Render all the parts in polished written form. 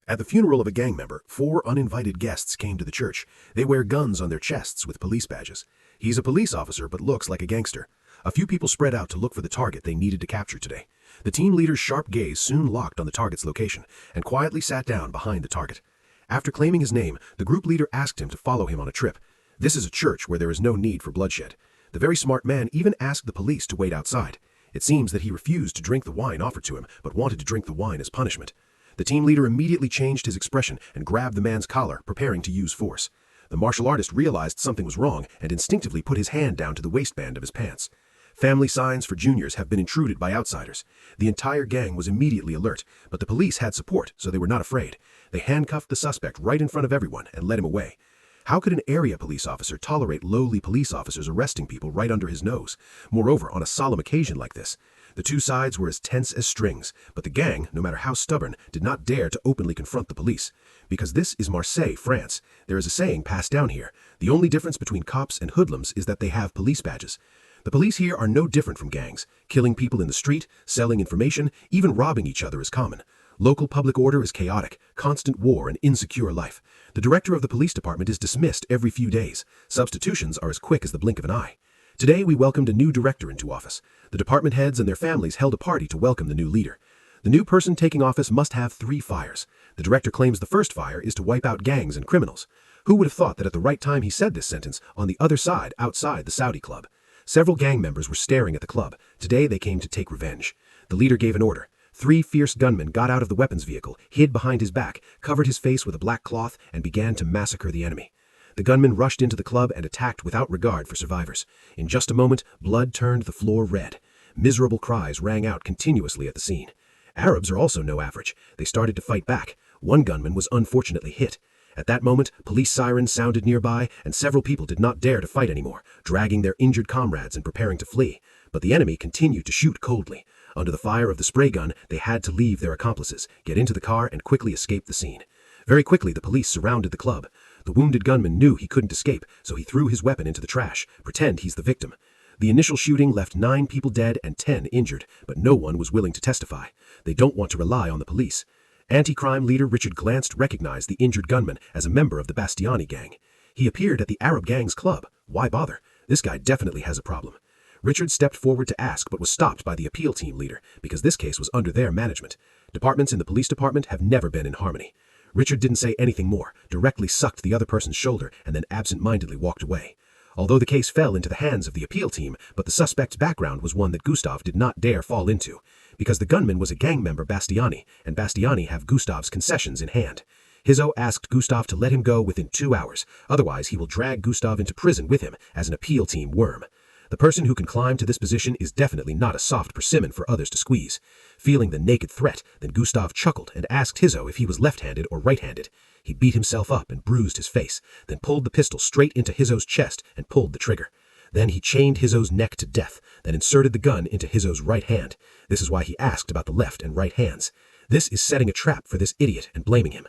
At the funeral of a gang member, 4 uninvited guests came to the church. They wear guns on their chests with police badges. He's a police officer but looks like a gangster. A few people spread out to look for the target they needed to capture today. The team leader's sharp gaze soon locked on the target's location and quietly sat down behind the target. After claiming his name, the group leader asked him to follow him on a trip. This is a church where there is no need for bloodshed. The very smart man even asked the police to wait outside. It seems that he refused to drink the wine offered to him, but wanted to drink the wine as punishment. The team leader immediately changed his expression and grabbed the man's collar, preparing to use force. The martial artist realized something was wrong and instinctively put his hand down to the waistband of his pants. Family signs for juniors have been intruded by outsiders. The entire gang was immediately alert, but the police had support, so they were not afraid. They handcuffed the suspect right in front of everyone and led him away. How could an area police officer tolerate lowly police officers arresting people right under his nose? Moreover, on a solemn occasion like this. The two sides were as tense as strings, but the gang, no matter how stubborn, did not dare to openly confront the police. Because this is Marseille, France. There is a saying passed down here. The only difference between cops and hoodlums is that they have police badges. The police here are no different from gangs. Killing people in the street, selling information, even robbing each other is common. Local public order is chaotic, constant war and insecure life. The director of the police department is dismissed every few days. Substitutions are as quick as the blink of an eye. Today we welcomed a new director into office. The department heads and their families held a party to welcome the new leader. The new person taking office must have 3 fires. The director claims the first fire is to wipe out gangs and criminals. Who would have thought that at the right time he said this sentence, on the other side, outside the Saudi club? Several gang members were staring at the club. Today they came to take revenge. The leader gave an order. 3 fierce gunmen got out of the weapons vehicle, hid behind his back, covered his face with a black cloth, and began to massacre the enemy. The gunmen rushed into the club and attacked without regard for survivors. In just a moment, blood turned the floor red. Miserable cries rang out continuously at the scene. Arabs are also no average. They started to fight back. One gunman was unfortunately hit. At that moment, police sirens sounded nearby, and several people did not dare to fight anymore, dragging their injured comrades and preparing to flee. But the enemy continued to shoot coldly. Under the fire of the spray gun, they had to leave their accomplices, get into the car, and quickly escape the scene. Very quickly, the police surrounded the club. The wounded gunman knew he couldn't escape, so he threw his weapon into the trash. Pretend he's the victim. The initial shooting left 9 people dead and 10 injured, but no one was willing to testify. They don't want to rely on the police. Anti-crime leader Richard Glanced recognized the injured gunman as a member of the Bastiani gang. He appeared at the Arab gang's club. Why bother? This guy definitely has a problem. Richard stepped forward to ask but was stopped by the appeal team leader because this case was under their management. Departments in the police department have never been in harmony. Richard didn't say anything more, directly sucked the other person's shoulder, and then absent-mindedly walked away. Although the case fell into the hands of the appeal team, but the suspect's background was one that Gustave did not dare fall into, because the gunman was a gang member Bastiani, and Bastiani have Gustave's concessions in hand. Hizzo asked Gustave to let him go within 2 hours, otherwise he will drag Gustave into prison with him as an appeal team worm. The person who can climb to this position is definitely not a soft persimmon for others to squeeze. Feeling the naked threat, then Gustave chuckled and asked Hizzo if he was left-handed or right-handed. He beat himself up and bruised his face, then pulled the pistol straight into Hizzo's chest and pulled the trigger. Then he chained Hizzo's neck to death, then inserted the gun into Hizzo's right hand. This is why he asked about the left and right hands. This is setting a trap for this idiot and blaming him.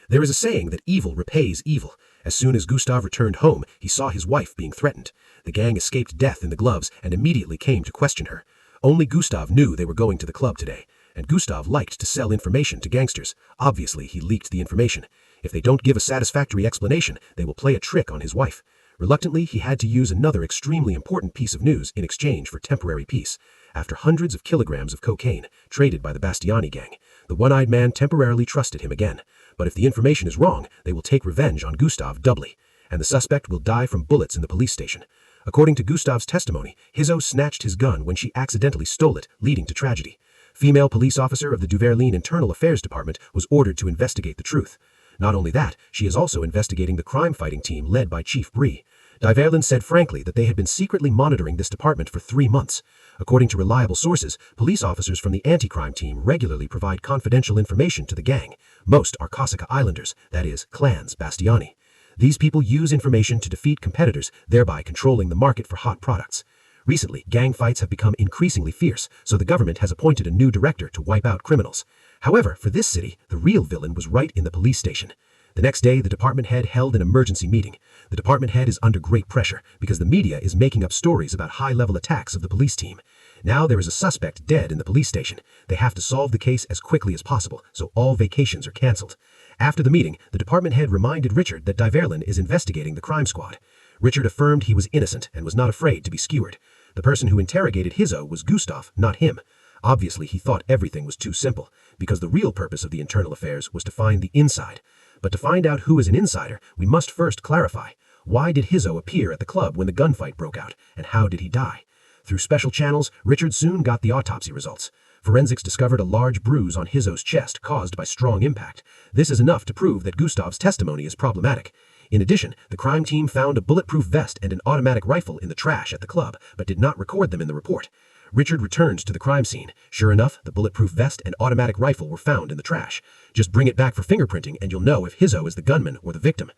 There is a saying that evil repays evil. As soon as Gustave returned home, he saw his wife being threatened. The gang escaped death in the gloves and immediately came to question her. Only Gustave knew they were going to the club today, and Gustave liked to sell information to gangsters. Obviously, he leaked the information. If they don't give a satisfactory explanation, they will play a trick on his wife. Reluctantly, he had to use another extremely important piece of news in exchange for temporary peace. After hundreds of kilograms of cocaine, traded by the Bastiani gang, the one-eyed man temporarily trusted him again. But if the information is wrong, they will take revenge on Gustave doubly, and the suspect will die from bullets in the police station. According to Gustave's testimony, Hizzo snatched his gun when she accidentally stole it, leading to tragedy. Female police officer of the Duverlin Internal Affairs Department was ordered to investigate the truth. Not only that, she is also investigating the crime-fighting team led by Chief Brie. Duverlin said frankly that they had been secretly monitoring this department for 3 months. According to reliable sources, police officers from the anti-crime team regularly provide confidential information to the gang. Most are Corsica Islanders, that is, clans Bastiani. These people use information to defeat competitors, thereby controlling the market for hot products. Recently, gang fights have become increasingly fierce, so the government has appointed a new director to wipe out criminals. However, for this city, the real villain was right in the police station. The next day, the department head held an emergency meeting. The department head is under great pressure because the media is making up stories about high-level attacks of the police team. Now there is a suspect dead in the police station. They have to solve the case as quickly as possible, so all vacations are canceled. After the meeting, the department head reminded Richard that Diverlin is investigating the crime squad. Richard affirmed he was innocent and was not afraid to be skewered. The person who interrogated Hizzo was Gustav, not him. Obviously, he thought everything was too simple, because the real purpose of the internal affairs was to find the inside. But to find out who is an insider, we must first clarify. Why did Hizzo appear at the club when the gunfight broke out, and how did he die? Through special channels, Richard soon got the autopsy results. Forensics discovered a large bruise on Hizzo's chest caused by strong impact. This is enough to prove that Gustav's testimony is problematic. In addition, the crime team found a bulletproof vest and an automatic rifle in the trash at the club, but did not record them in the report. Richard returned to the crime scene. Sure enough, the bulletproof vest and automatic rifle were found in the trash. Just bring it back for fingerprinting and you'll know if Hizzo is the gunman or the victim.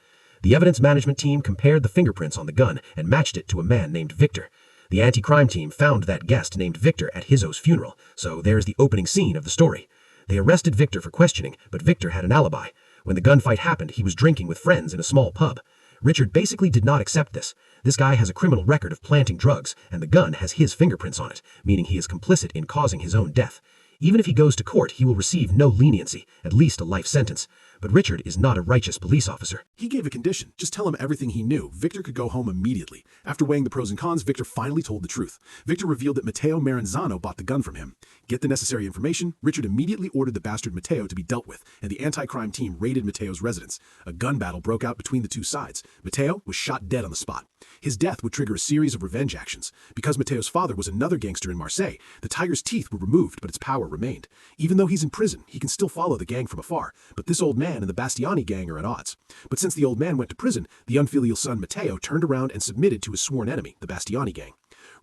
The evidence management team compared the fingerprints on the gun and matched it to a man named Victor. The anti-crime team found that guest named Victor at Hizzo's funeral, so there's the opening scene of the story. They arrested Victor for questioning, but Victor had an alibi. When the gunfight happened, he was drinking with friends in a small pub. Richard basically did not accept this. This guy has a criminal record of planting drugs, and the gun has his fingerprints on it, meaning he is complicit in causing his own death. Even if he goes to court, he will receive no leniency, at least a life sentence. But Richard is not a righteous police officer. He gave a condition. Just tell him everything he knew. Victor could go home immediately. After weighing the pros and cons, Victor finally told the truth. Victor revealed that Matteo Maranzano bought the gun from him. Get the necessary information, Richard immediately ordered the bastard Matteo to be dealt with, and the anti-crime team raided Matteo's residence. A gun battle broke out between the two sides. Matteo was shot dead on the spot. His death would trigger a series of revenge actions. Because Matteo's father was another gangster in Marseille, the tiger's teeth were removed, but its power remained. Even though he's in prison, he can still follow the gang from afar, but this old man and the Bastiani gang are at odds. But since the old man went to prison, the unfilial son Matteo turned around and submitted to his sworn enemy, the Bastiani gang.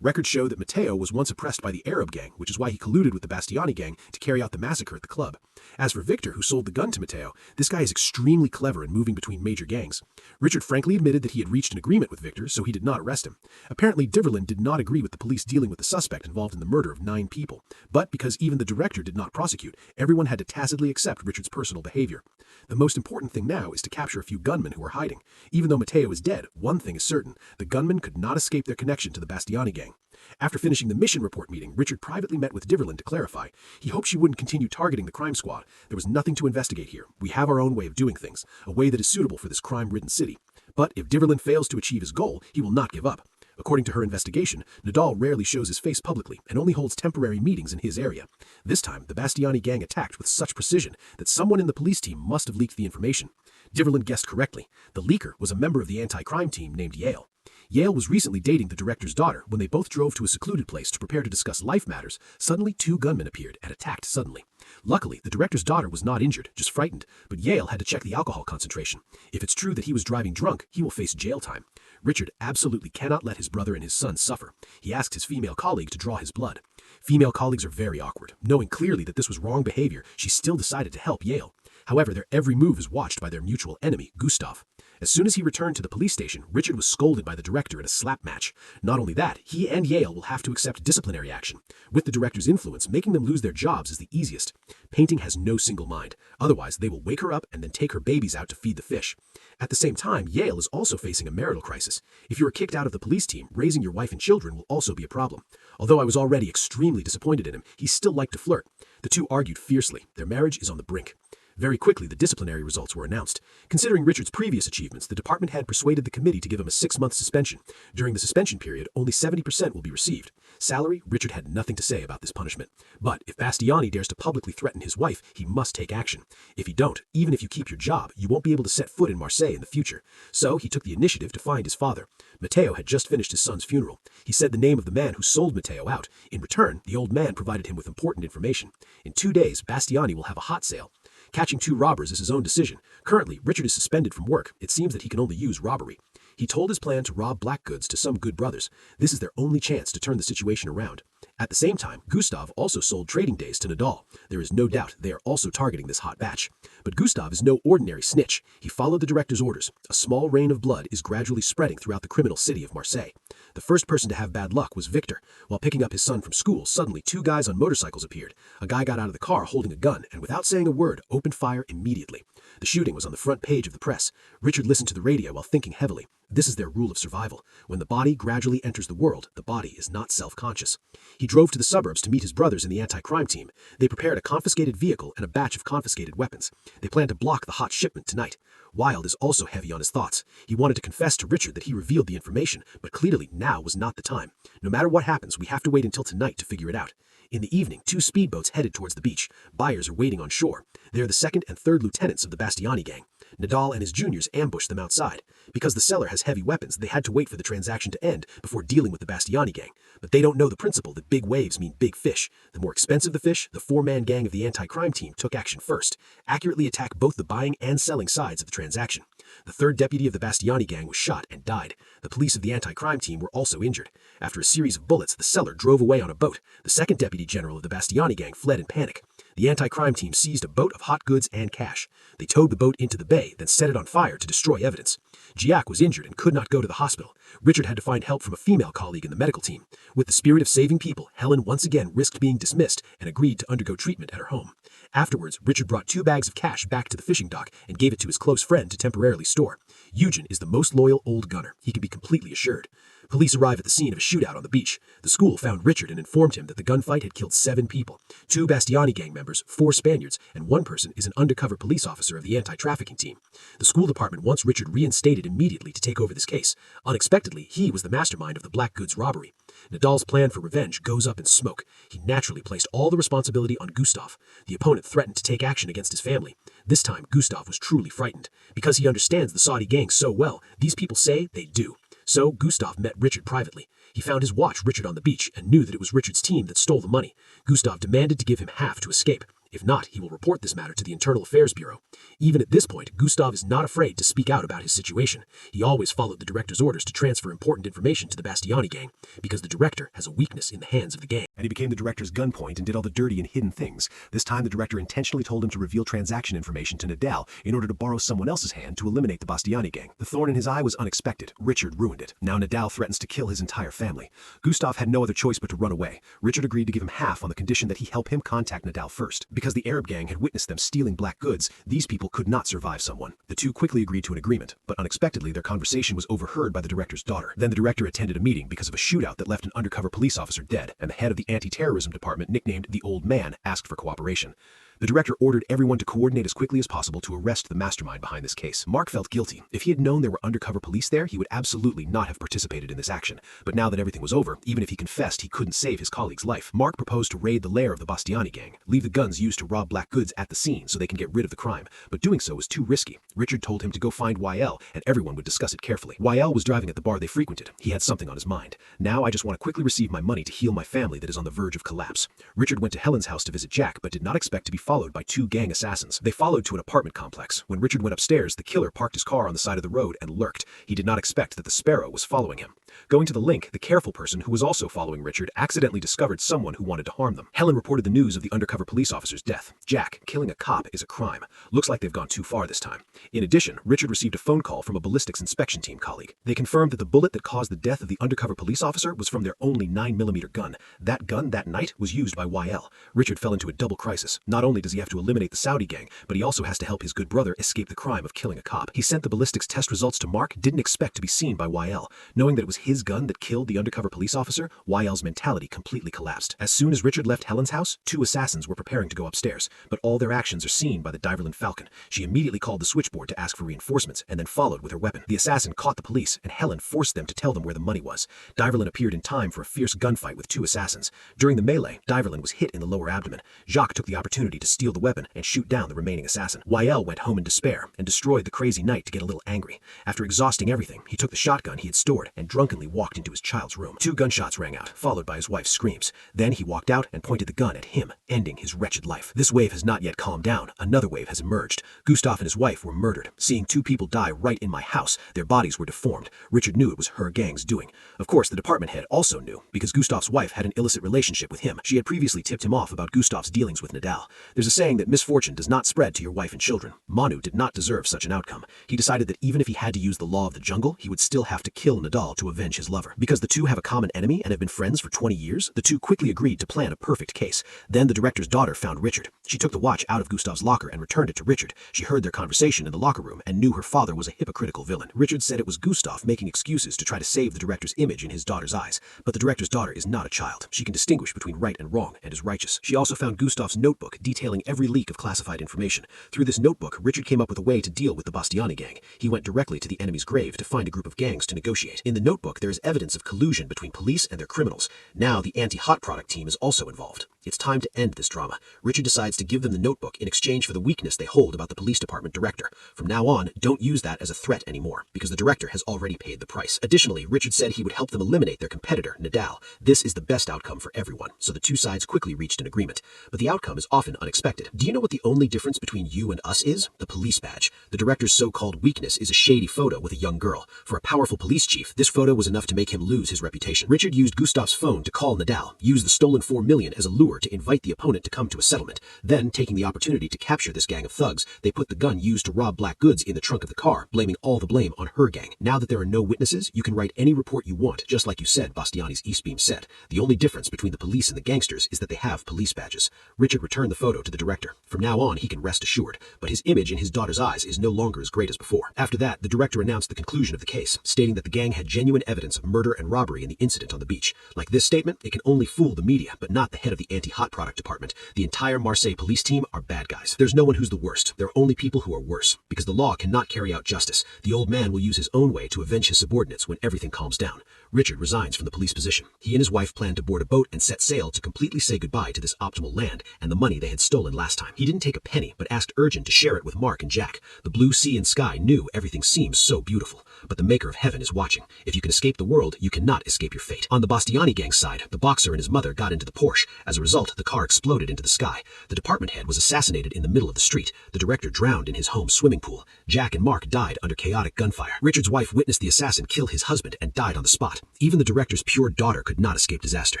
Records show that Matteo was once oppressed by the Arab gang, which is why he colluded with the Bastiani gang to carry out the massacre at the club. As for Victor, who sold the gun to Matteo, this guy is extremely clever in moving between major gangs. Richard frankly admitted that he had reached an agreement with Victor, so he did not arrest him. Apparently, Diverlin did not agree with the police dealing with the suspect involved in the murder of 9 people. But because even the director did not prosecute, everyone had to tacitly accept Richard's personal behavior. The most important thing now is to capture a few gunmen who are hiding. Even though Matteo is dead, one thing is certain: the gunmen could not escape their connection to the Bastiani gang. After finishing the mission report meeting, Richard privately met with Diverlin to clarify. He hoped she wouldn't continue targeting the crime squad. There was nothing to investigate here. We have our own way of doing things, a way that is suitable for this crime-ridden city. But if Diverlin fails to achieve his goal, he will not give up. According to her investigation, Nadal rarely shows his face publicly and only holds temporary meetings in his area. This time, the Bastiani gang attacked with such precision that someone in the police team must have leaked the information. Diverlin guessed correctly. The leaker was a member of the anti-crime team named Yale. Yale was recently dating the director's daughter. When they both drove to a secluded place to prepare to discuss life matters, suddenly 2 gunmen appeared and attacked suddenly. Luckily, the director's daughter was not injured, just frightened, but Yale had to check the alcohol concentration. If it's true that he was driving drunk, he will face jail time. Richard absolutely cannot let his brother and his son suffer. He asked his female colleague to draw his blood. Female colleagues are very awkward. Knowing clearly that this was wrong behavior, she still decided to help Yale. However, their every move is watched by their mutual enemy, Gustav. As soon as he returned to the police station, Richard was scolded by the director in a slap match. Not only that, he and Yale will have to accept disciplinary action. With the director's influence, making them lose their jobs is the easiest. Painting has no single mind. Otherwise, they will wake her up and then take her babies out to feed the fish. At the same time, Yale is also facing a marital crisis. If you are kicked out of the police team, raising your wife and children will also be a problem. Although I was already extremely disappointed in him, he still liked to flirt. The two argued fiercely. Their marriage is on the brink. Very quickly, the disciplinary results were announced. Considering Richard's previous achievements, the department head persuaded the committee to give him a 6-month suspension. During the suspension period, only 70% will be received. Salary, Richard had nothing to say about this punishment. But if Bastiani dares to publicly threaten his wife, he must take action. If you don't, even if you keep your job, you won't be able to set foot in Marseille in the future. So he took the initiative to find his father. Matteo had just finished his son's funeral. He said the name of the man who sold Matteo out. In return, the old man provided him with important information. In 2 days, Bastiani will have a hot sale. Catching 2 robbers is his own decision. Currently, Richard is suspended from work. It seems that he can only use robbery. He told his plan to rob black goods to some good brothers. This is their only chance to turn the situation around. At the same time, Gustav also sold trading days to Nadal. There is no doubt they are also targeting this hot batch. But Gustav is no ordinary snitch. He followed the director's orders. A small rain of blood is gradually spreading throughout the criminal city of Marseille. The first person to have bad luck was Victor. While picking up his son from school, suddenly 2 guys on motorcycles appeared. A guy got out of the car holding a gun and without saying a word, opened fire immediately. The shooting was on the front page of the press. Richard listened to the radio while thinking heavily. This is their rule of survival. When the body gradually enters the world, the body is not self-conscious. He drove to the suburbs to meet his brothers in the anti-crime team. They prepared a confiscated vehicle and a batch of confiscated weapons. They planned to block the hot shipment tonight. Wilde is also heavy on his thoughts. He wanted to confess to Richard that he revealed the information, but clearly now was not the time. No matter what happens, we have to wait until tonight to figure it out. In the evening, 2 speedboats headed towards the beach. Buyers are waiting on shore. They are the 2nd and 3rd lieutenants of the Bastiani gang. Nadal and his juniors ambushed them outside. Because the seller has heavy weapons, they had to wait for the transaction to end before dealing with the Bastiani gang. But they don't know the principle that big waves mean big fish. The more expensive the fish, the 4-man gang of the anti-crime team took action first, accurately attacked both the buying and selling sides of the transaction. The 3rd deputy of the Bastiani gang was shot and died. The police of the anti-crime team were also injured. After a series of bullets, the seller drove away on a boat. The 2nd deputy general of the Bastiani gang fled in panic. The anti-crime team seized a boat of hot goods and cash. They towed the boat into the bay, then set it on fire to destroy evidence. Giac was injured and could not go to the hospital. Richard had to find help from a female colleague in the medical team. With the spirit of saving people, Helen once again risked being dismissed and agreed to undergo treatment at her home. Afterwards, Richard brought 2 bags of cash back to the fishing dock and gave it to his close friend to temporarily store. Eugen is the most loyal old gunner, he can be completely assured. Police arrive at the scene of a shootout on the beach. The school found Richard and informed him that the gunfight had killed 7 people, 2 Bastiani gang members, 4 Spaniards, and 1 person is an undercover police officer of the anti-trafficking team. The school department wants Richard reinstated immediately to take over this case. Unexpectedly, he was the mastermind of the black goods robbery. Nadal's plan for revenge goes up in smoke. He naturally placed all the responsibility on Gustav. The opponent threatened to take action against his family. This time, Gustav was truly frightened. Because he understands the Saudi gang so well, these people say they do. So Gustav met Richard privately. He found his watch Richard on the beach and knew that it was Richard's team that stole the money. Gustav demanded to give him half to escape. If not, he will report this matter to the Internal Affairs Bureau. Even at this point, Gustav is not afraid to speak out about his situation. He always followed the director's orders to transfer important information to the Bastiani gang, because the director has a weakness in the hands of the gang. And he became the director's gunpoint and did all the dirty and hidden things. This time the director intentionally told him to reveal transaction information to Nadal in order to borrow someone else's hand to eliminate the Bastiani gang. The thorn in his eye was unexpected. Richard ruined it. Now Nadal threatens to kill his entire family. Gustav had no other choice but to run away. Richard agreed to give him half on the condition that he help him contact Nadal first. Because the Arab gang had witnessed them stealing black goods, these people could not survive someone. The 2 quickly agreed to an agreement, but unexpectedly their conversation was overheard by the director's daughter. Then the director attended a meeting because of a shootout that left an undercover police officer dead, and the head of the anti-terrorism department, nicknamed the Old Man, asked for cooperation. The director ordered everyone to coordinate as quickly as possible to arrest the mastermind behind this case. Mark felt guilty. If he had known there were undercover police there, he would absolutely not have participated in this action. But now that everything was over, even if he confessed, he couldn't save his colleague's life. Mark proposed to raid the lair of the Bastiani gang, leave the guns used to rob black goods at the scene so they can get rid of the crime. But doing so was too risky. Richard told him to go find YL, and everyone would discuss it carefully. YL was driving at the bar they frequented. He had something on his mind. Now I just want to quickly receive my money to heal my family that is on the verge of collapse. Richard went to Helen's house to visit Jack, but did not expect to be followed by 2 gang assassins. They followed to an apartment complex. When Richard went upstairs, the killer parked his car on the side of the road and lurked. He did not expect that the Sparrow was following him. Going to the link, the careful person who was also following Richard accidentally discovered someone who wanted to harm them. Helen reported the news of the undercover police officer's death. Jack, killing a cop is a crime. Looks like they've gone too far this time. In addition, Richard received a phone call from a ballistics inspection team colleague. They confirmed that the bullet that caused the death of the undercover police officer was from their only 9mm gun. That gun that night was used by YL. Richard fell into a double crisis. Not only does he have to eliminate the Saudi gang, but he also has to help his good brother escape the crime of killing a cop. He sent the ballistics test results to Mark, didn't expect to be seen by YL. Knowing that it was his gun that killed the undercover police officer, YL's mentality completely collapsed. As soon as Richard left Helen's house, 2 assassins were preparing to go upstairs, but all their actions are seen by the Diverland Falcon. She immediately called the switchboard to ask for reinforcements and then followed with her weapon. The assassin caught the police, and Helen forced them to tell them where the money was. Diverland appeared in time for a fierce gunfight with 2 assassins. During the melee, Diverland was hit in the lower abdomen. Jacques took the opportunity to steal the weapon and shoot down the remaining assassin. YL went home in despair and destroyed the crazy knight to get a little angry. After exhausting everything, he took the shotgun he had stored and drunkenly walked into his child's room. 2 gunshots rang out, followed by his wife's screams. Then he walked out and pointed the gun at him, ending his wretched life. This wave has not yet calmed down. Another wave has emerged. Gustav and his wife were murdered. Seeing 2 people die right in my house, their bodies were deformed. Richard knew it was her gang's doing. Of course, the department head also knew, because Gustav's wife had an illicit relationship with him. She had previously tipped him off about Gustav's dealings with Nadal. There's a saying that misfortune does not spread to your wife and children. Manu did not deserve such an outcome. He decided that even if he had to use the law of the jungle, he would still have to kill Nadal to avenge avenge his lover. Because the two have a common enemy and have been friends for 20 years, the two quickly agreed to plan a perfect case. Then the director's daughter found Richard. She took the watch out of Gustav's locker and returned it to Richard. She heard their conversation in the locker room and knew her father was a hypocritical villain. Richard said it was Gustav making excuses to try to save the director's image in his daughter's eyes. But the director's daughter is not a child. She can distinguish between right and wrong and is righteous. She also found Gustav's notebook detailing every leak of classified information. Through this notebook, Richard came up with a way to deal with the Bastiani gang. He went directly to the enemy's grave to find a group of gangs to negotiate. In the notebook, there is evidence of collusion between police and their criminals. Now the anti-hot product team is also involved. It's time to end this drama. Richard decides to give them the notebook in exchange for the weakness they hold about the police department director. From now on, don't use that as a threat anymore, because the director has already paid the price. Additionally, Richard said he would help them eliminate their competitor, Nadal. This is the best outcome for everyone, so the two sides quickly reached an agreement. But the outcome is often unexpected. Do you know what the only difference between you and us is? The police badge. The director's so-called weakness is a shady photo with a young girl. For a powerful police chief, this photo was enough to make him lose his reputation. Richard used Gustav's phone to call Nadal, used the stolen $4 million as a lure to invite the opponent to come to a settlement. Then, taking the opportunity to capture this gang of thugs, they put the gun used to rob black goods in the trunk of the car, blaming all the blame on her gang. Now that there are no witnesses, you can write any report you want, just like you said, Bastiani's East Beam said. The only difference between the police and the gangsters is that they have police badges. Richard returned the photo to the director. From now on, he can rest assured, but his image in his daughter's eyes is no longer as great as before. After that, the director announced the conclusion of the case, stating that the gang had genuine evidence of murder and robbery in the incident on the beach. Like this statement, it can only fool the media, but not the head of the anti-hot product department. The entire Marseille police team are bad guys. There's no one who's the worst. There are only people who are worse, because the law cannot carry out justice. The old man will use his own way to avenge his subordinates when everything calms down. Richard resigns from the police position. He and his wife plan to board a boat and set sail to completely say goodbye to this optimal land and the money they had stolen last time. He didn't take a penny, but asked Urgent to share it with Mark and Jack. The blue sea and sky knew everything seems so beautiful, but the maker of heaven is watching. If you can escape the world, you cannot escape your fate. On the Bastiani gang side, the boxer and his mother got into the Porsche. As a result, the car exploded into the sky. The department head was assassinated in the middle of the street. The director drowned in his home swimming pool. Jack and Mark died under chaotic gunfire. Richard's wife witnessed the assassin kill his husband and died on the spot. Even the director's pure daughter could not escape disaster.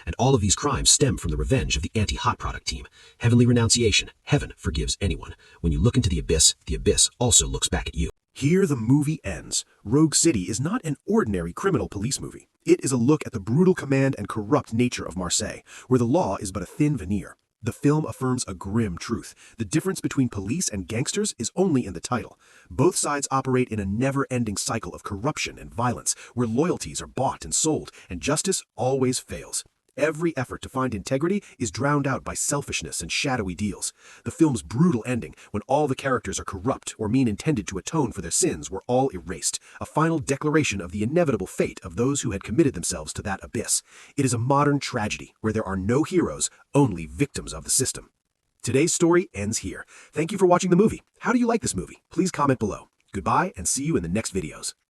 And all of these crimes stem from the revenge of the anti-hot product team. Heavenly renunciation. Heaven forgives anyone. When you look into the abyss also looks back at you. Here the movie ends. Rogue City is not an ordinary criminal police movie. It is a look at the brutal command and corrupt nature of Marseille, where the law is but a thin veneer. The film affirms a grim truth. The difference between police and gangsters is only in the title. Both sides operate in a never-ending cycle of corruption and violence, where loyalties are bought and sold, and justice always fails. Every effort to find integrity is drowned out by selfishness and shadowy deals. The film's brutal ending, when all the characters are corrupt or mean intended to atone for their sins, were all erased, a final declaration of the inevitable fate of those who had committed themselves to that abyss. It is a modern tragedy where there are no heroes, only victims of the system. Today's story ends here. Thank you for watching the movie. How do you like this movie? Please comment below. Goodbye and see you in the next videos.